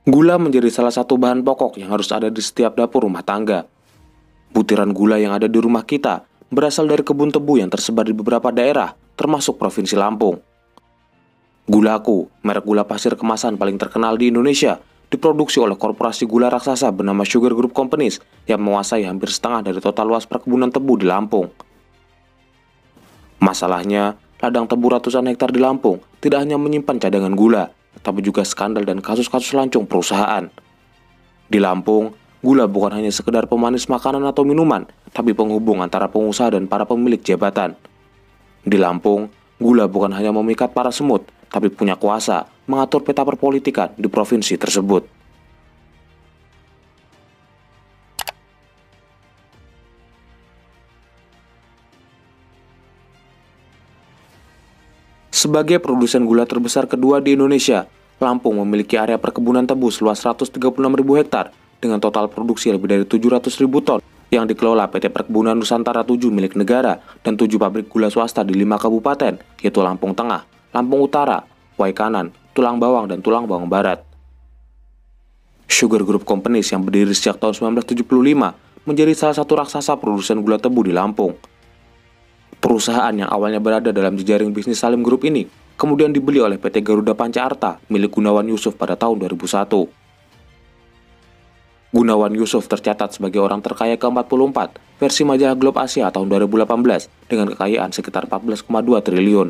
Gula menjadi salah satu bahan pokok yang harus ada di setiap dapur rumah tangga. Butiran gula yang ada di rumah kita berasal dari kebun tebu yang tersebar di beberapa daerah, termasuk Provinsi Lampung. Gulaku, merek gula pasir kemasan paling terkenal di Indonesia, diproduksi oleh korporasi gula raksasa bernama Sugar Group Companies yang menguasai hampir setengah dari total luas perkebunan tebu di Lampung. Masalahnya, ladang tebu ratusan hektar di Lampung tidak hanya menyimpan cadangan gula, tapi juga skandal dan kasus-kasus lancung perusahaan. Di Lampung, gula bukan hanya sekedar pemanis makanan atau minuman, tapi penghubung antara pengusaha dan para pemilik jabatan. Di Lampung, gula bukan hanya memikat para semut, tapi punya kuasa mengatur peta perpolitikan di provinsi tersebut. Sebagai produsen gula terbesar kedua di Indonesia, Lampung memiliki area perkebunan tebu seluas 136.000 hektar dengan total produksi lebih dari 700.000 ton yang dikelola PT Perkebunan Nusantara 7 milik negara dan 7 pabrik gula swasta di 5 kabupaten, yaitu Lampung Tengah, Lampung Utara, Waikanan, Tulang Bawang, dan Tulang Bawang Barat. Sugar Group Companies yang berdiri sejak tahun 1975 menjadi salah satu raksasa produsen gula tebu di Lampung. Perusahaan yang awalnya berada dalam jejaring bisnis Salim Group ini kemudian dibeli oleh PT Garuda Panca Arta milik Gunawan Yusuf pada tahun 2001. Gunawan Yusuf tercatat sebagai orang terkaya ke-44 versi majalah Globe Asia tahun 2018 dengan kekayaan sekitar 14,2 triliun.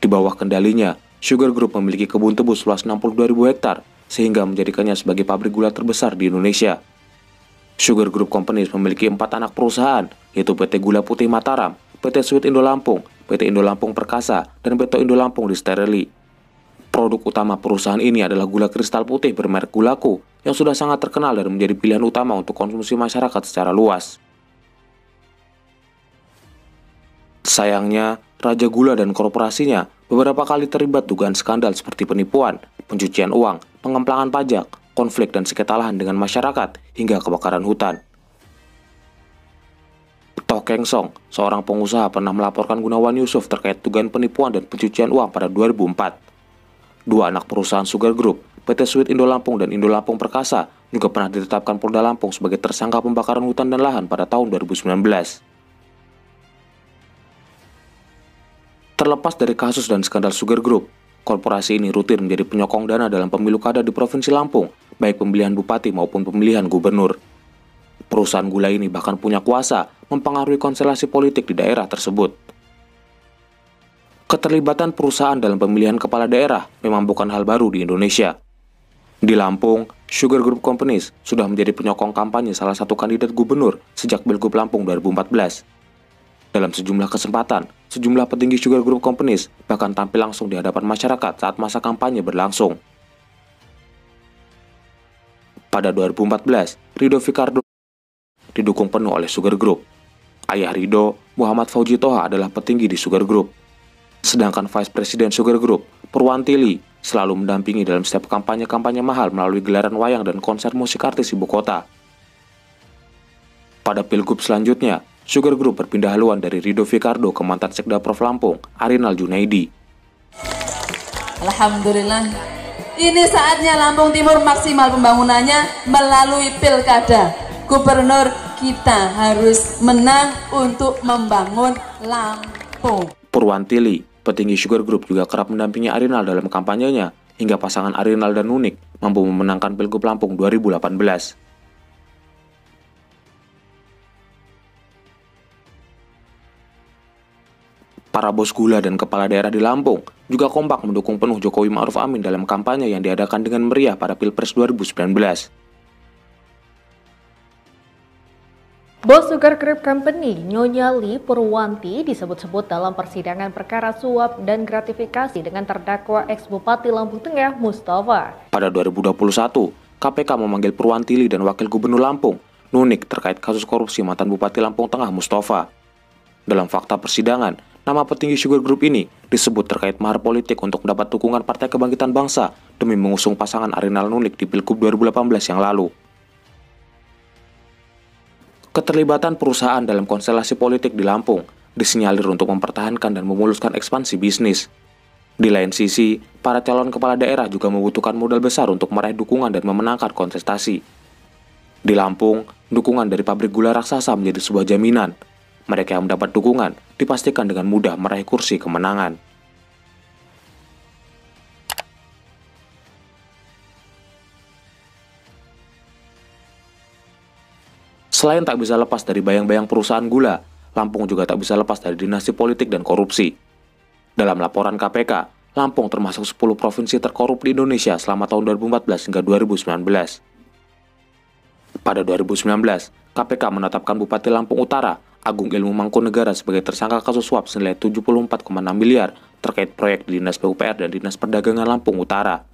Di bawah kendalinya, Sugar Group memiliki kebun tebu seluas 62.000 hektar sehingga menjadikannya sebagai pabrik gula terbesar di Indonesia. Sugar Group Companies memiliki 4 anak perusahaan, yaitu PT Gula Putih Mataram, PT Sweet Indo Lampung, PT Indo Lampung Perkasa, dan PT Indo Lampung Distillery. Produk utama perusahaan ini adalah gula kristal putih bermerek Gulaku, yang sudah sangat terkenal dan menjadi pilihan utama untuk konsumsi masyarakat secara luas. Sayangnya, Raja Gula dan korporasinya beberapa kali terlibat dugaan skandal seperti penipuan, pencucian uang, pengemplangan pajak, konflik dan sengketa lahan dengan masyarakat, hingga kebakaran hutan. Toh Keng Song, seorang pengusaha, pernah melaporkan Gunawan Yusuf terkait dugaan penipuan dan pencucian uang pada 2004. Dua anak perusahaan Sugar Group, PT Sweet Indo Lampung dan Indo Lampung Perkasa, juga pernah ditetapkan Polda Lampung sebagai tersangka pembakaran hutan dan lahan pada tahun 2019. Terlepas dari kasus dan skandal Sugar Group, korporasi ini rutin menjadi penyokong dana dalam pemilu kada di Provinsi Lampung, baik pemilihan bupati maupun pemilihan gubernur. Perusahaan gula ini bahkan punya kuasa mempengaruhi konstelasi politik di daerah tersebut. Keterlibatan perusahaan dalam pemilihan kepala daerah memang bukan hal baru di Indonesia. Di Lampung, Sugar Group Companies sudah menjadi penyokong kampanye salah satu kandidat gubernur sejak Pilgub Lampung 2014. Dalam sejumlah kesempatan, sejumlah petinggi Sugar Group Companies bahkan tampil langsung di hadapan masyarakat saat masa kampanye berlangsung. Pada 2014, Rido Fikardo didukung penuh oleh Sugar Group. Ayah Rido, Muhammad Fauji Toha, adalah petinggi di Sugar Group. Sedangkan Vice President Sugar Group, Purwantili, selalu mendampingi dalam setiap kampanye-kampanye mahal melalui gelaran wayang dan konser musik artis ibu kota. Pada Pilgub selanjutnya, Sugar Group berpindah haluan dari Rido Fikardo ke mantan Sekda Prof Lampung, Arinal Junaidi. Alhamdulillah, ini saatnya Lampung Timur maksimal pembangunannya melalui pilkada. Gubernur kita harus menang untuk membangun Lampung. Purwantili, petinggi Sugar Group, juga kerap mendampingi Arinal dalam kampanyenya, hingga pasangan Arinal dan Nunik mampu memenangkan Pilgub Lampung 2018. Para bos gula dan kepala daerah di Lampung juga kompak mendukung penuh Jokowi Ma'ruf Amin dalam kampanye yang diadakan dengan meriah pada Pilpres 2019. Bos Sugar Group Company, Nyonya Lee Purwanti, disebut-sebut dalam persidangan perkara suap dan gratifikasi dengan terdakwa ex-Bupati Lampung Tengah, Mustafa. Pada 2021, KPK memanggil Purwantili dan Wakil Gubernur Lampung, Nunik, terkait kasus korupsi mantan Bupati Lampung Tengah, Mustafa. Dalam fakta persidangan, nama petinggi Sugar Group ini disebut terkait mahar politik untuk mendapat dukungan Partai Kebangkitan Bangsa demi mengusung pasangan Arinal Nunik di Pilgub 2018 yang lalu. Keterlibatan perusahaan dalam konstelasi politik di Lampung disinyalir untuk mempertahankan dan memuluskan ekspansi bisnis. Di lain sisi, para calon kepala daerah juga membutuhkan modal besar untuk meraih dukungan dan memenangkan kontestasi. Di Lampung, dukungan dari pabrik gula raksasa menjadi sebuah jaminan. Mereka yang mendapat dukungan dipastikan dengan mudah meraih kursi kemenangan. Selain tak bisa lepas dari bayang-bayang perusahaan gula, Lampung juga tak bisa lepas dari dinasti politik dan korupsi. Dalam laporan KPK, Lampung termasuk 10 provinsi terkorup di Indonesia selama tahun 2014 hingga 2019. Pada 2019, KPK menetapkan Bupati Lampung Utara, Agung Ilmu Mangkunegara sebagai tersangka kasus suap senilai 74,6 miliar terkait proyek di Dinas PUPR dan Dinas Perdagangan Lampung Utara.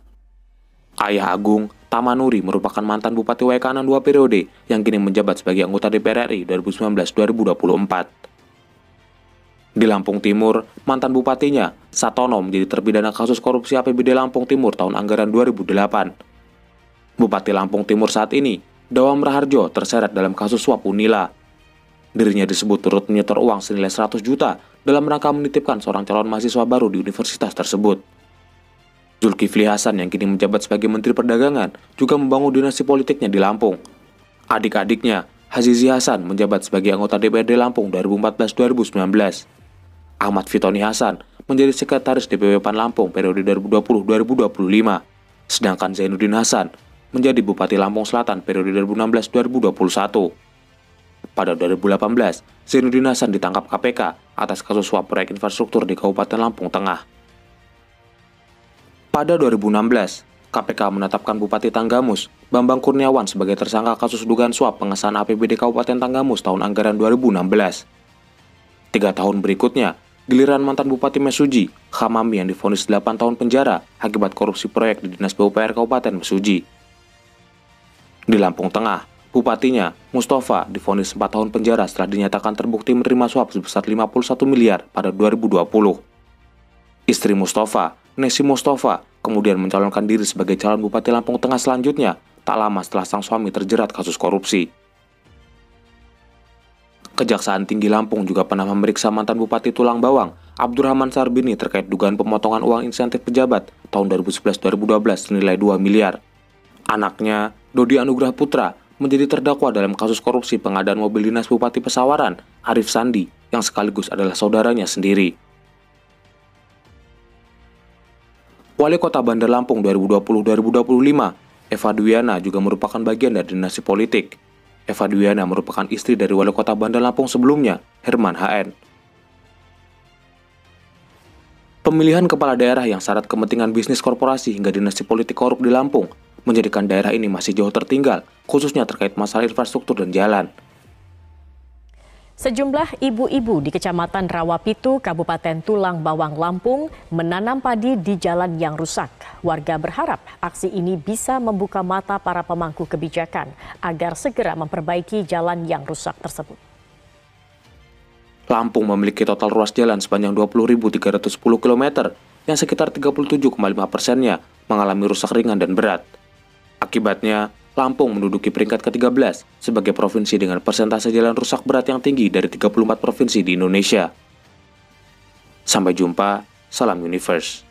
Ayah Agung, Tamanuri, merupakan mantan Bupati Waikanan 2 periode yang kini menjabat sebagai anggota DPR RI 2019-2024. Di Lampung Timur, mantan bupatinya, Satono, menjadi terpidana kasus korupsi APBD Lampung Timur tahun anggaran 2008. Bupati Lampung Timur saat ini, Dawam Raharjo, terseret dalam kasus suap Unila. Dirinya disebut turut menyetor uang senilai 100 juta dalam rangka menitipkan seorang calon mahasiswa baru di universitas tersebut. Zulkifli Hasan yang kini menjabat sebagai Menteri Perdagangan juga membangun dinasti politiknya di Lampung. Adik-adiknya, Hazizi Hasan, menjabat sebagai anggota DPRD Lampung 2014-2019. Ahmad Fitoni Hasan menjadi sekretaris DPW PAN Lampung periode 2020-2025, sedangkan Zainuddin Hasan menjadi Bupati Lampung Selatan periode 2016-2021. Pada 2018, Zainuddin Hasan ditangkap KPK atas kasus suap proyek infrastruktur di Kabupaten Lampung Tengah. Pada 2016, KPK menetapkan Bupati Tanggamus, Bambang Kurniawan, sebagai tersangka kasus dugaan suap pengesahan APBD Kabupaten Tanggamus tahun anggaran 2016. 3 tahun berikutnya, giliran mantan Bupati Mesuji, Hamami, yang divonis 8 tahun penjara akibat korupsi proyek di Dinas PUPR Kabupaten Mesuji. Di Lampung Tengah, bupatinya, Mustafa, divonis 4 tahun penjara setelah dinyatakan terbukti menerima suap sebesar 51 miliar pada 2020. Istri Mustafa, Nesi Mustafa, kemudian mencalonkan diri sebagai calon Bupati Lampung Tengah selanjutnya, tak lama setelah sang suami terjerat kasus korupsi. Kejaksaan Tinggi Lampung juga pernah memeriksa mantan Bupati Tulang Bawang, Abdurrahman Sarbini, terkait dugaan pemotongan uang insentif pejabat tahun 2011-2012 senilai 2 miliar. Anaknya, Dodi Anugrah Putra, menjadi terdakwa dalam kasus korupsi pengadaan mobil dinas Bupati Pesawaran, Arif Sandi, yang sekaligus adalah saudaranya sendiri. Wali Kota Bandar Lampung 2020-2025, Eva Dwiana, juga merupakan bagian dari dinasti politik. Eva Dwiana merupakan istri dari Wali Kota Bandar Lampung sebelumnya, Herman HN. Pemilihan kepala daerah yang syarat kepentingan bisnis korporasi hingga dinasti politik korup di Lampung menjadikan daerah ini masih jauh tertinggal, khususnya terkait masalah infrastruktur dan jalan. Sejumlah ibu-ibu di Kecamatan Rawapitu, Kabupaten Tulang Bawang, Lampung menanam padi di jalan yang rusak. Warga berharap aksi ini bisa membuka mata para pemangku kebijakan agar segera memperbaiki jalan yang rusak tersebut. Lampung memiliki total ruas jalan sepanjang 20.310 km, yang sekitar 37,5%-nya mengalami rusak ringan dan berat. Akibatnya, Lampung menduduki peringkat ke-13 sebagai provinsi dengan persentase jalan rusak berat yang tinggi dari 34 provinsi di Indonesia. Sampai jumpa, salam Universe.